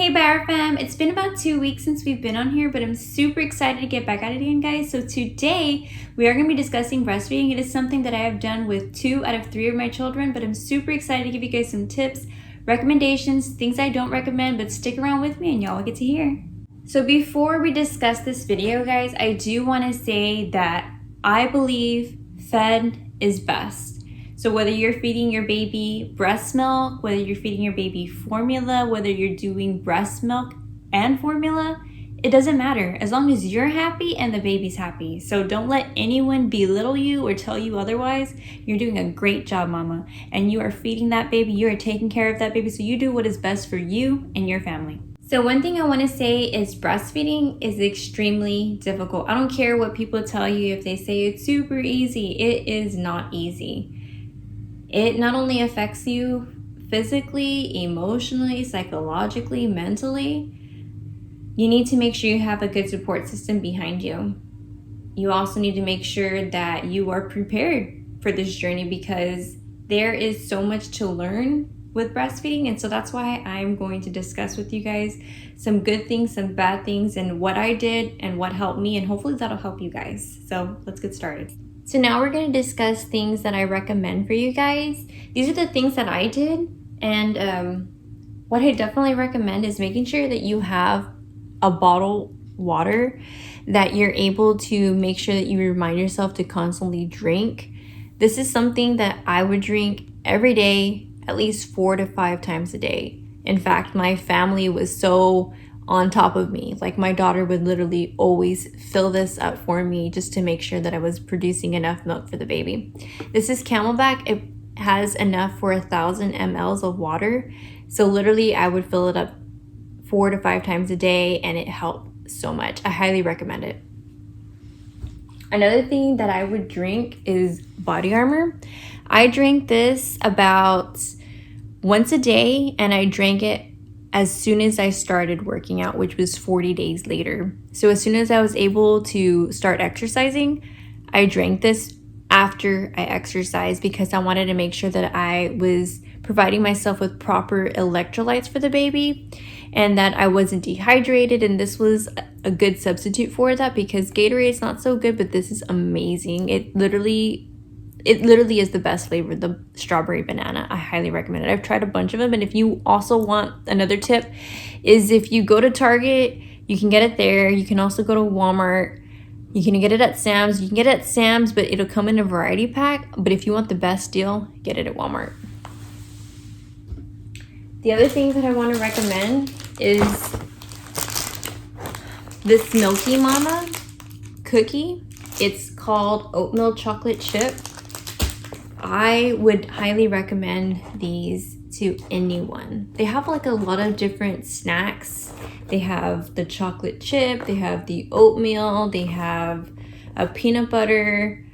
Hey Bauer Fam, it's been about 2 weeks since we've been on here, but I'm super excited to get back at it again, guys. So today we are going to be discussing breastfeeding. It is something that I have done with 2 out of 3 of my children, but I'm super excited to give you guys some tips, recommendations, things I don't recommend, but stick around with me and y'all will get to hear. So before we discuss this video, guys, I do want to say that I believe fed is best. So whether you're feeding your baby breast milk, whether you're feeding your baby formula, whether you're doing breast milk and formula, it doesn't matter as long as you're happy and the baby's happy. So don't let anyone belittle you or tell you otherwise. You're doing a great job, mama, and you are feeding that baby, you are taking care of that baby, so you do what is best for you and your family. So one thing I want to say is breastfeeding is extremely difficult. I don't care what people tell you if they say it's super easy. It is not easy. It not only affects you physically, emotionally, psychologically, mentally. You need to make sure you have a good support system behind you. You also need to make sure that you are prepared for this journey because there is so much to learn with breastfeeding, and so that's why I'm going to discuss with you guys some good things, some bad things, and what I did and what helped me, and hopefully that'll help you guys. So let's get started. So now we're going to discuss things that I recommend for you guys. These are the things that I did, and what I definitely recommend is making sure that you have a bottled water that you're able to make sure that you remind yourself to constantly drink. This is something that I would drink every day, at least 4 to 5 times a day. In fact, my family was so on top of me. Like my daughter would literally always fill this up for me just to make sure that I was producing enough milk for the baby. This is Camelback. It has enough for 1,000 mLs of water. So literally I would fill it up 4 to 5 times a day and it helped so much. I highly recommend it. Another thing that I would drink is body armor. I drink this about once a day, and I drank it as soon as I started working out, which was 40 days later. So as soon as I was able to start exercising, I drank this after I exercised because I wanted to make sure that I was providing myself with proper electrolytes for the baby and that I wasn't dehydrated, and this was a good substitute for that because Gatorade is not so good, but this is amazing. It literally is the best flavor, the strawberry banana. I highly recommend it. I've tried a bunch of them, and if you also want another tip is if you go to Target, you can get it there. You can also go to Walmart. You can get it at Sam's. You can get it at Sam's, but it'll come in a variety pack. But if you want the best deal, get it at Walmart. The other thing that I want to recommend is this Milky Mama cookie. It's called oatmeal chocolate chip. I would highly recommend these to anyone. They have like a lot of different snacks. They have the chocolate chip, they have the oatmeal, they have a peanut butter,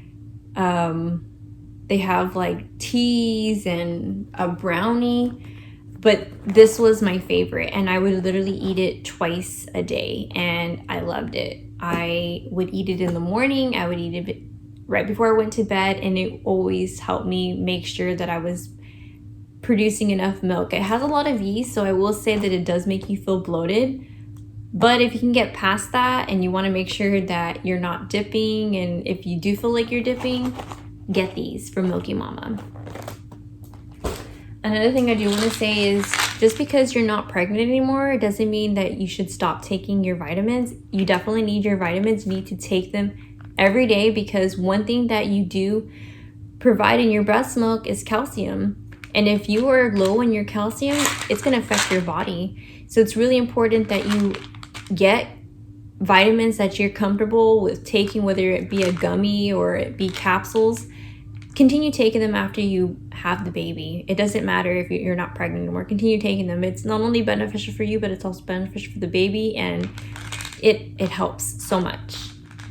they have like teas and a brownie. But this was my favorite, and I would literally eat it twice a day, and I loved it. I would eat it in the morning, I would eat it right before I went to bed, and it always helped me make sure that I was producing enough milk. It has a lot of yeast, so I will say that it does make you feel bloated. But if you can get past that and you want to make sure that you're not dipping, and if you do feel like you're dipping, get these from Milky Mama. Another thing I do want to say is just because you're not pregnant anymore, it doesn't mean that you should stop taking your vitamins. You definitely need your vitamins. You need to take them every day because one thing that you do provide in your breast milk is calcium. And if you are low in your calcium, it's going to affect your body. So it's really important that you get vitamins that you're comfortable with taking, whether it be a gummy or it be capsules. Continue taking them after you have the baby. It doesn't matter if you're not pregnant anymore. Continue taking them. It's not only beneficial for you, but it's also beneficial for the baby, and it helps so much.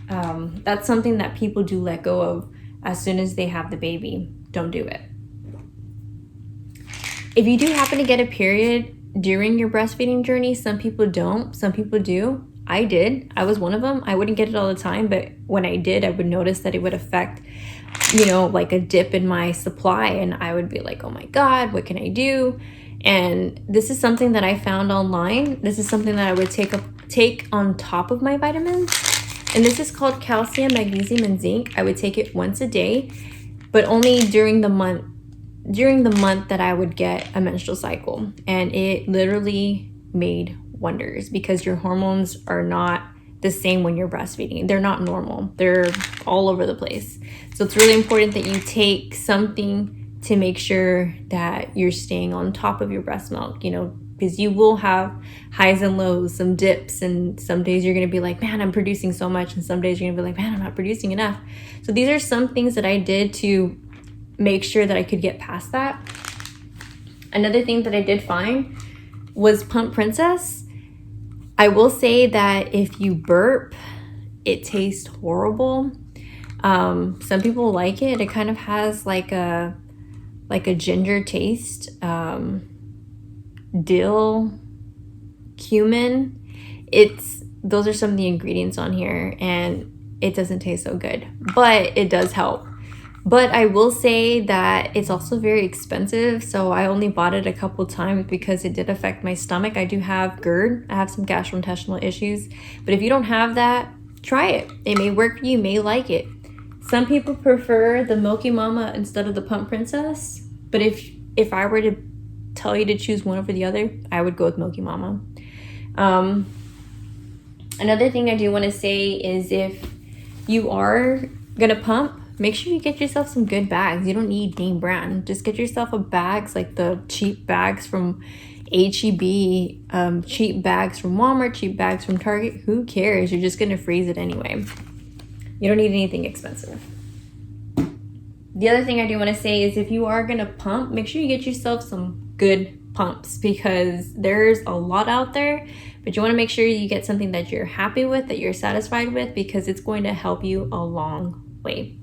That's something that people do let go of as soon as they have the baby. Don't do it. If you do happen to get a period during your breastfeeding journey, some people don't, some people do. I did. I was one of them. I wouldn't get it all the time, but when I did, I would notice that it would affect like a dip in my supply, and I would be like, oh my God, what can I do? And this is something that I found online. This is something that I would take on top of my vitamins. And this is called calcium, magnesium, and zinc. I would take it once a day, but only during the month that I would get a menstrual cycle. And it literally made wonders because your hormones are not the same when you're breastfeeding. They're not normal. They're all over the place. So it's really important that you take something to make sure that you're staying on top of your breast milk, because you will have highs and lows, some dips, and some days you're going to be like, man, I'm producing so much. And some days you're going to be like, man, I'm not producing enough. So these are some things that I did to make sure that I could get past that. Another thing that I did find was Pump Princess. I will say that if you burp, it tastes horrible. Some people like it. It kind of has like a ginger taste. Dill, cumin. Those are some of the ingredients on here, and it doesn't taste so good, but it does help. But I will say that it's also very expensive, so I only bought it a couple times because it did affect my stomach. I do have GERD. I have some gastrointestinal issues, but if you don't have that, try it. It may work for you. You may like it. Some people prefer the Milky Mama instead of the Pump Princess, but if I were to tell you to choose one over the other, I would go with Milky Mama. Another thing I do want to say is if you are gonna pump, make sure you get yourself some good bags. You don't need name brand. Just get yourself a bags, like the cheap bags from H-E-B, cheap bags from Walmart, cheap bags from Target. Who cares? You're just gonna freeze it anyway. You don't need anything expensive. The other thing I do want to say is if you are gonna pump, make sure you get yourself some good pumps because there's a lot out there, but you want to make sure you get something that you're happy with, that you're satisfied with, because it's going to help you a long way.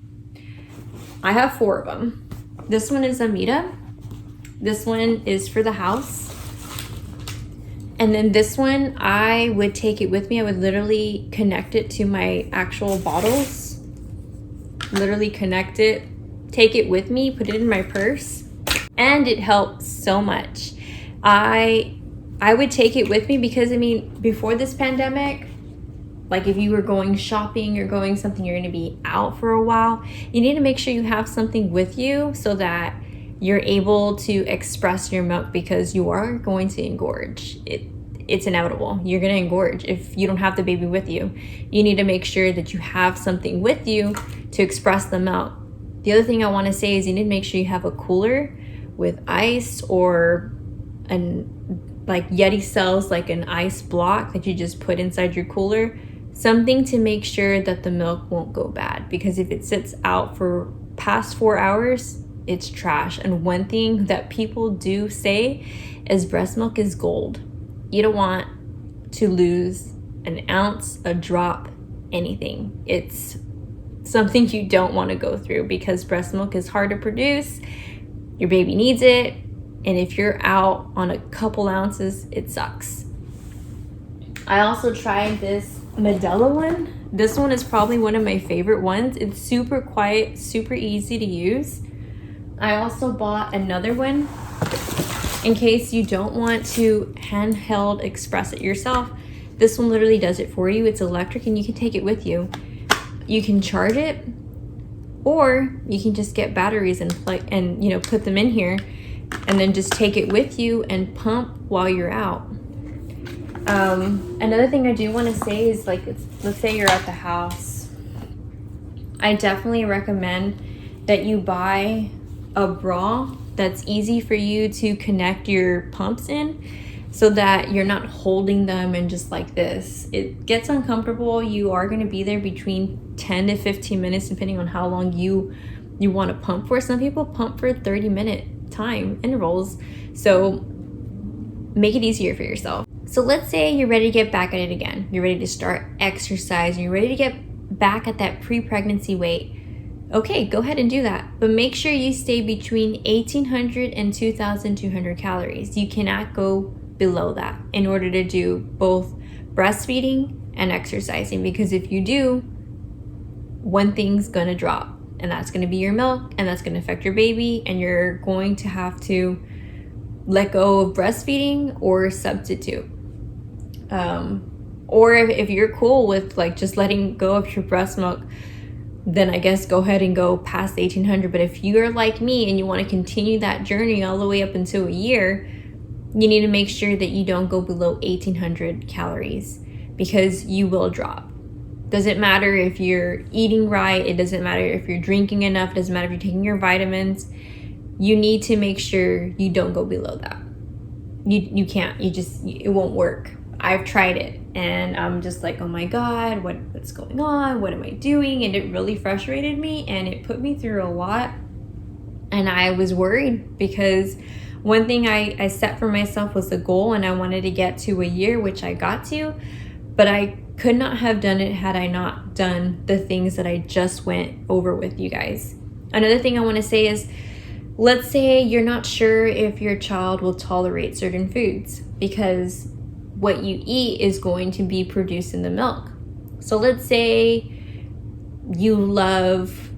I have 4 of them. This one is Amita. This one is for the house. And then this one, I would take it with me. I would literally connect it to my actual bottles. Literally connect it, take it with me, put it in my purse. And it helps so much. I would take it with me because, before this pandemic, like if you were going shopping or going something, you're going to be out for a while, you need to make sure you have something with you so that you're able to express your milk because you are going to engorge. It's inevitable. You're going to engorge if you don't have the baby with you. You need to make sure that you have something with you to express the milk. The other thing I want to say is you need to make sure you have a cooler with ice or like Yeti sells like an ice block that you just put inside your cooler, something to make sure that the milk won't go bad, because if it sits out for past 4 hours, it's trash. And one thing that people do say is breast milk is gold. You don't want to lose an ounce, a drop, anything. It's something you don't want to go through because breast milk is hard to produce. Your baby needs it, and if you're out on a couple ounces, it sucks. I also tried this Medela one. This one is probably one of my favorite ones. It's super quiet, super easy to use. I also bought another one in case you don't want to handheld express it yourself. This one literally does it for you. It's electric and you can take it with you. You can charge it, or you can just get batteries and plug and put them in here and then just take it with you and pump while you're out. Another thing I do want to say is, let's say you're at the house. I definitely recommend that you buy a bra that's easy for you to connect your pumps in so that you're not holding them and just like this. It gets uncomfortable. You are going to be there between 10 to 15 minutes depending on how long you want to pump for. Some people pump for 30-minute time intervals, so make it easier for yourself. So let's say you're ready to get back at it again. You're ready to start exercising. You're ready to get back at that pre-pregnancy weight. Okay, go ahead and do that. But make sure you stay between 1,800 and 2,200 calories. You cannot go below that in order to do both breastfeeding and exercising, because if you do, one thing's gonna drop, and that's gonna be your milk, and that's gonna affect your baby, and you're going to have to let go of breastfeeding or substitute. Or if you're cool with like just letting go of your breast milk, then I guess go ahead and go past 1800. But if you're like me and you want to continue that journey all the way up until a year, you need to make sure that you don't go below 1800 calories, because you will drop. Doesn't matter if you're eating right, it doesn't matter if you're drinking enough, it doesn't matter if you're taking your vitamins. You need to make sure you don't go below that. You can't, it won't work. I've tried it and I'm just like, oh my God, what's going on? What am I doing? And it really frustrated me and it put me through a lot. And I was worried because one thing I set for myself was a goal, and I wanted to get to a year, which I got to, but I could not have done it had I not done the things that I just went over with you guys. Another thing I want to say is, let's say you're not sure if your child will tolerate certain foods, because what you eat is going to be produced in the milk. So let's say you love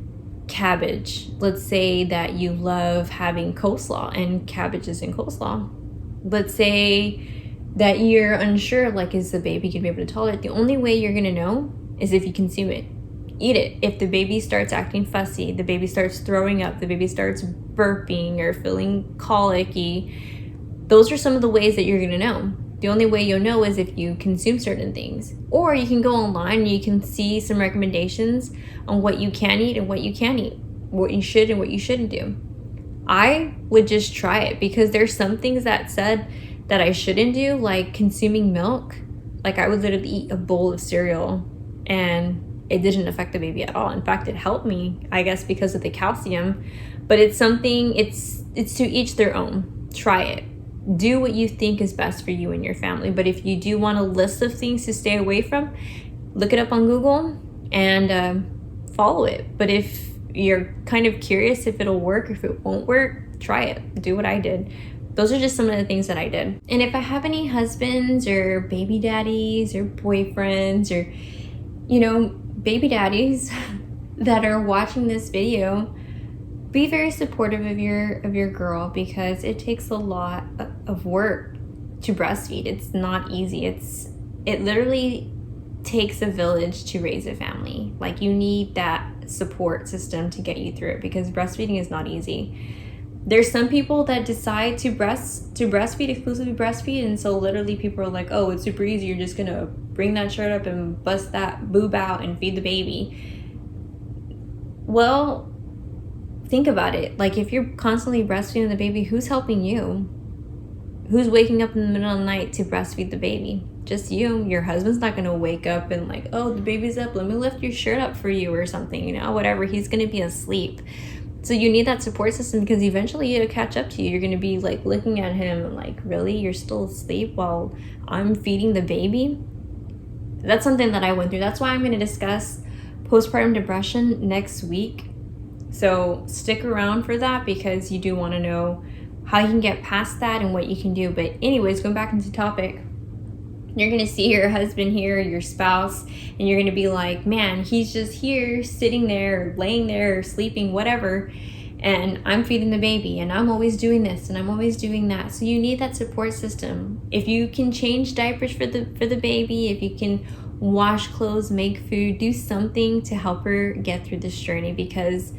cabbage. Let's say that you love having coleslaw, and cabbage is in coleslaw. Let's say that you're unsure, like, is the baby gonna be able to tolerate it? The only way you're gonna know is if you consume it. Eat it. If the baby starts acting fussy, the baby starts throwing up, the baby starts burping or feeling colicky, those are some of the ways that you're gonna know. The only way you'll know is if you consume certain things. Or you can go online and you can see some recommendations on what you can eat and what you can't eat, what you should and what you shouldn't do. I would just try it, because there's some things that said that I shouldn't do, like consuming milk. Like I would literally eat a bowl of cereal and it didn't affect the baby at all. In fact, it helped me, I guess, because of the calcium. But it's something, it's to each their own. Try it. Do what you think is best for you and your family. But if you do want a list of things to stay away from, look it up on Google and follow it. But if you're kind of curious if it'll work or if it won't work, try it. Do what I did. Those are just some of the things that I did. And if I have any husbands or baby daddies or boyfriends or, baby daddies that are watching this video, be very supportive of your girl, because it takes a lot of work to breastfeed. It's not easy. It literally takes a village to raise a family. Like, you need that support system to get you through it, because breastfeeding is not easy. There's some people that decide to breastfeed, exclusively breastfeed, and so literally people are like, oh, it's super easy, you're just gonna bring that shirt up and bust that boob out and feed the baby. Well, think about it. Like, if you're constantly breastfeeding the baby, who's helping you? Who's waking up in the middle of the night to breastfeed the baby? Just you. Your husband's not gonna wake up and like, oh, the baby's up, let me lift your shirt up for you or something, whatever. He's gonna be asleep. So you need that support system, because eventually it'll catch up to you. You're gonna be like looking at him and like, really? You're still asleep while I'm feeding the baby? That's something that I went through. That's why I'm gonna discuss postpartum depression next week. So stick around for that, because you do wanna know how you can get past that and what you can do. But anyways, going back into topic, you're gonna see your husband here, your spouse, and you're gonna be like, man, he's just here, sitting there, laying there, sleeping, whatever, and I'm feeding the baby, and I'm always doing this, and I'm always doing that. So you need that support system. If you can change diapers for the baby, if you can wash clothes, make food, do something to help her get through this journey, because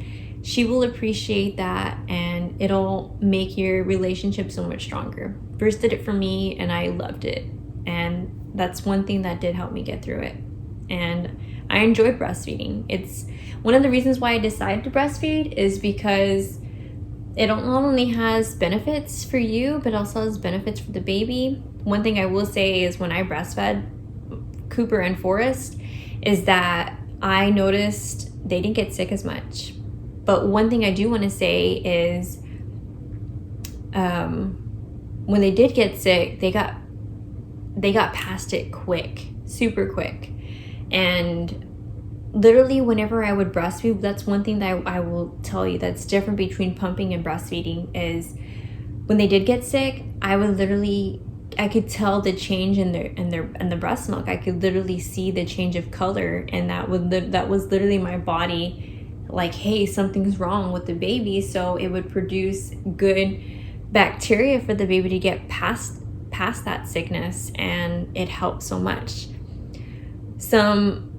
she will appreciate that, and it'll make your relationship so much stronger. Bruce did it for me, and I loved it. And that's one thing that did help me get through it. And I enjoyed breastfeeding. It's one of the reasons why I decided to breastfeed, is because it not only has benefits for you, but also has benefits for the baby. One thing I will say is, when I breastfed Cooper and Forrest, is that I noticed they didn't get sick as much. But one thing I do want to say is, when they did get sick, they got past it quick, super quick. And literally whenever I would breastfeed, that's one thing that I will tell you that's different between pumping and breastfeeding, is when they did get sick, I could tell the change in the breast milk. I could literally see the change of color, and that was literally my body like, hey, something's wrong with the baby. So it would produce good bacteria for the baby to get past that sickness, and it helps so much. Some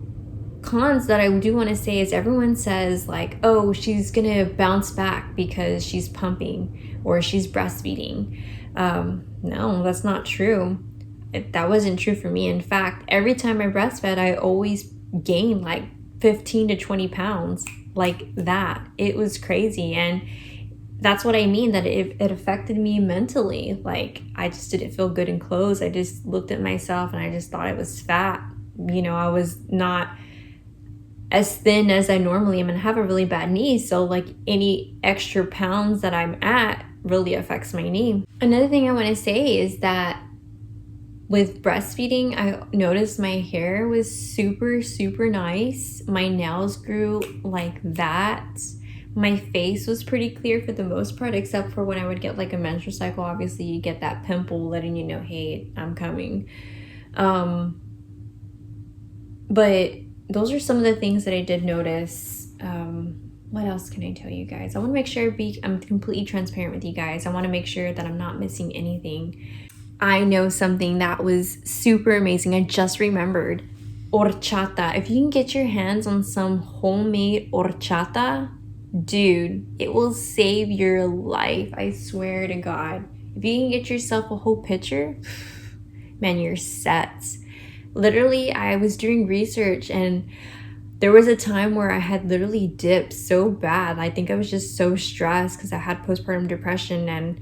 cons that I do want to say is everyone says like, oh, she's gonna bounce back because she's pumping or she's breastfeeding. No, that's not true. That wasn't true for me. In fact, every time I breastfed, I always gained like 15 to 20 pounds, like that. It was crazy. And that's what I mean, that it affected me mentally. Like, I just didn't feel good in clothes. I just looked at myself and I just thought I was fat. You know, I was not as thin as I normally am, and I have a really bad knee. So like any extra pounds that I'm at really affects my knee. Another thing I want to say is that with breastfeeding, I noticed my hair was super, super nice. My nails grew like that. My face was pretty clear for the most part, except for when I would get like a menstrual cycle. Obviously, you get that pimple letting you know, hey, I'm coming. But those are some of the things that I did notice. What else can I tell you guys? I want to make sure I'm completely transparent with you guys. I want to make sure that I'm not missing anything. I know something that was super amazing. I just remembered. Horchata. If you can get your hands on some homemade horchata, dude, it will save your life. I swear to God. If you can get yourself a whole pitcher, man, you're set. Literally, I was doing research and there was a time where I had literally dipped so bad. I think I was just so stressed because I had postpartum depression, and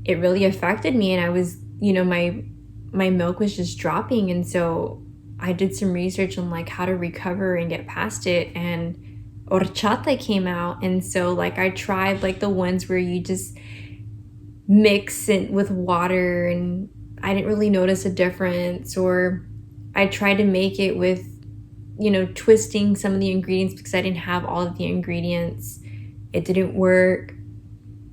it really affected me. And I was, you know, my milk was just dropping. And so I did some research on like how to recover and get past it. And horchata came out. And so like I tried like the ones where you just mix it with water, and I didn't really notice a difference. Or I tried to make it with, you know, twisting some of the ingredients because I didn't have all of the ingredients. It didn't work.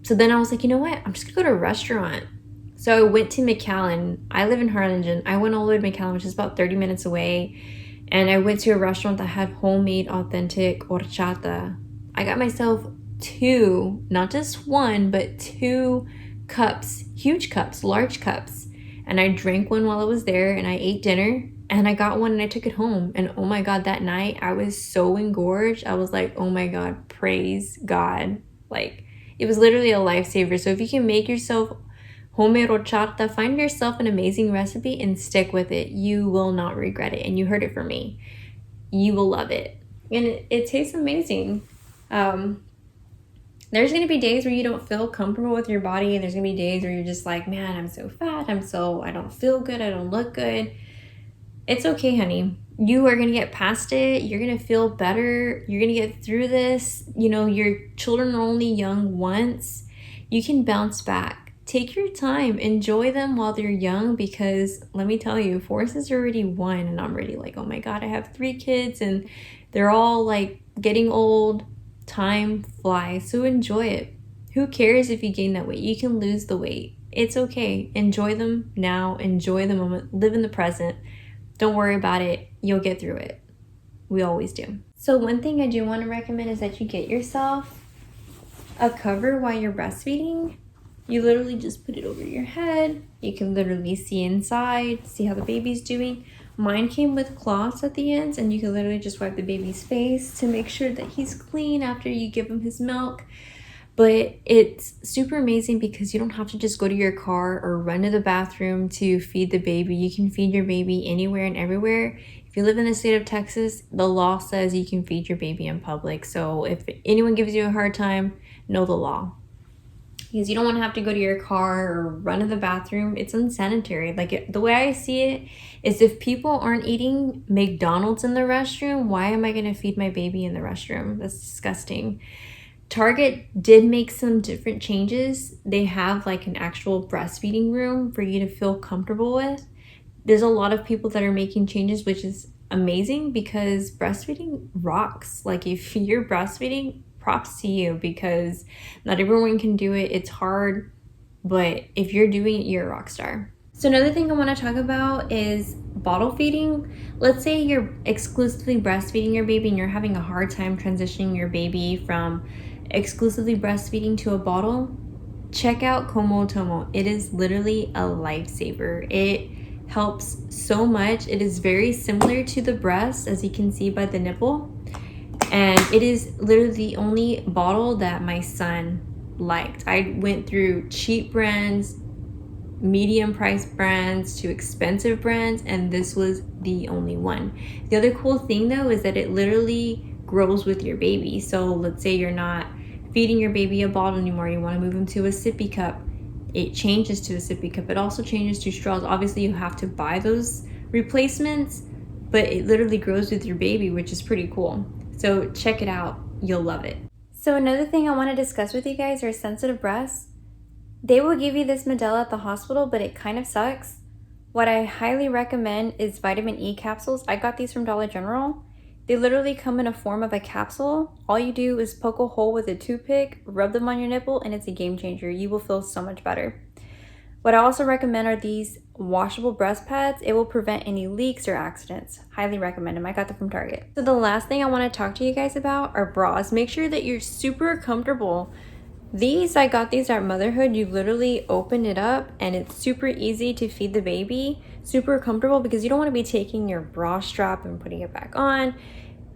So then I was like, you know what? I'm just gonna go to a restaurant. So I went to McAllen. I live in Harlingen. I went all the way to McAllen, which is about 30 minutes away. And I went to a restaurant that had homemade, authentic horchata. I got myself 2, not just 1, but 2 cups, huge cups, large cups. And I drank one while I was there, and I ate dinner, and I got one and I took it home. And oh my God, that night I was so engorged. I was like, oh my God, praise God. Like, it was literally a lifesaver. So if you can make yourself homemade horchata, find yourself an amazing recipe and stick with it. You will not regret it. And you heard it from me. You will love it. And it tastes amazing. There's going to be days where you don't feel comfortable with your body, and there's going to be days where you're just like, man, I'm so fat. I don't feel good. I don't look good. It's okay, honey. You are going to get past it. You're going to feel better. You're going to get through this. You know, your children are only young once. You can bounce back. Take your time. Enjoy them while they're young, because let me tell you, Forrest is already 1, and I'm already like, oh my God, I have 3 kids and they're all like getting old. Time flies, so enjoy it. Who cares if you gain that weight? You can lose the weight. It's okay. Enjoy them now. Enjoy the moment. Live in the present. Don't worry about it. You'll get through it. We always do. So one thing I do want to recommend is that you get yourself a cover while you're breastfeeding. You literally just put it over your head. You can literally see inside, see how the baby's doing. Mine came with cloths at the ends, and you can literally just wipe the baby's face to make sure that he's clean after you give him his milk. But it's super amazing because you don't have to just go to your car or run to the bathroom to feed the baby. You can feed your baby anywhere and everywhere. If you live in the state of Texas, the law says you can feed your baby in public. So if anyone gives you a hard time, know the law. Because you don't want to have to go to your car or run to the bathroom. It's unsanitary. Like, the way I see it is, if people aren't eating McDonald's in the restroom, why am I going to feed my baby in the restroom? That's disgusting. Target did make some different changes. They have like an actual breastfeeding room for you to feel comfortable with. There's a lot of people that are making changes, which is amazing because breastfeeding rocks. Like, if you're breastfeeding, props to you, because not everyone can do it. It's hard, but if you're doing it, you're a rock star. So another thing I want to talk about is bottle feeding. Let's say you're exclusively breastfeeding your baby and you're having a hard time transitioning your baby from exclusively breastfeeding to a bottle. check out Komotomo. It is literally a lifesaver. It helps so much. It is very similar to the breast, as you can see by the nipple. And it is literally the only bottle that my son liked. I went through cheap brands, medium price brands to expensive brands, and this was the only one. The other cool thing though is that it literally grows with your baby. So let's say you're not feeding your baby a bottle anymore, you want to move them to a sippy cup, it changes to a sippy cup. It also changes to straws. Obviously you have to buy those replacements, but it literally grows with your baby, which is pretty cool. So check it out, you'll love it. So another thing I want to discuss with you guys are sensitive breasts. They will give you this Medela at the hospital, but it kind of sucks. What I highly recommend is vitamin E capsules. I got these from Dollar General. They literally come in a form of a capsule. All you do is poke a hole with a toothpick, rub them on your nipple, and it's a game changer. You will feel so much better. What I also recommend are these washable breast pads. It will prevent any leaks or accidents. Highly recommend them. I got them from Target. So the last thing I want to talk to you guys about are bras. Make sure that you're super comfortable. I got these at Motherhood. You literally open it up and it's super easy to feed the baby. Super comfortable because you don't want to be taking your bra strap and putting it back on.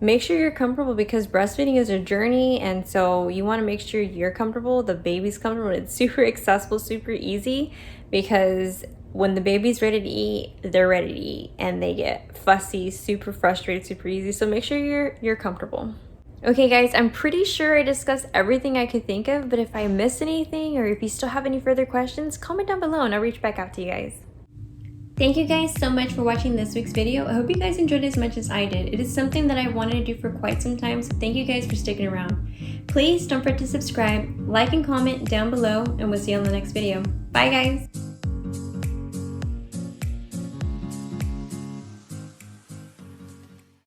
Make sure you're comfortable because breastfeeding is a journey, and so you want to make sure you're comfortable, the baby's comfortable. It's super accessible, super easy, because when the baby's ready to eat, they're ready to eat and they get fussy, super frustrated, super easy. So make sure you're comfortable. Okay guys, I'm pretty sure I discussed everything I could think of, but if I missed anything or if you still have any further questions, comment down below and I'll reach back out to you guys. Thank you guys so much for watching this week's video. I hope you guys enjoyed it as much as I did. It is something that I wanted to do for quite some time, so thank you guys for sticking around. Please don't forget to subscribe, like and comment down below, and we'll see you on the next video. Bye guys!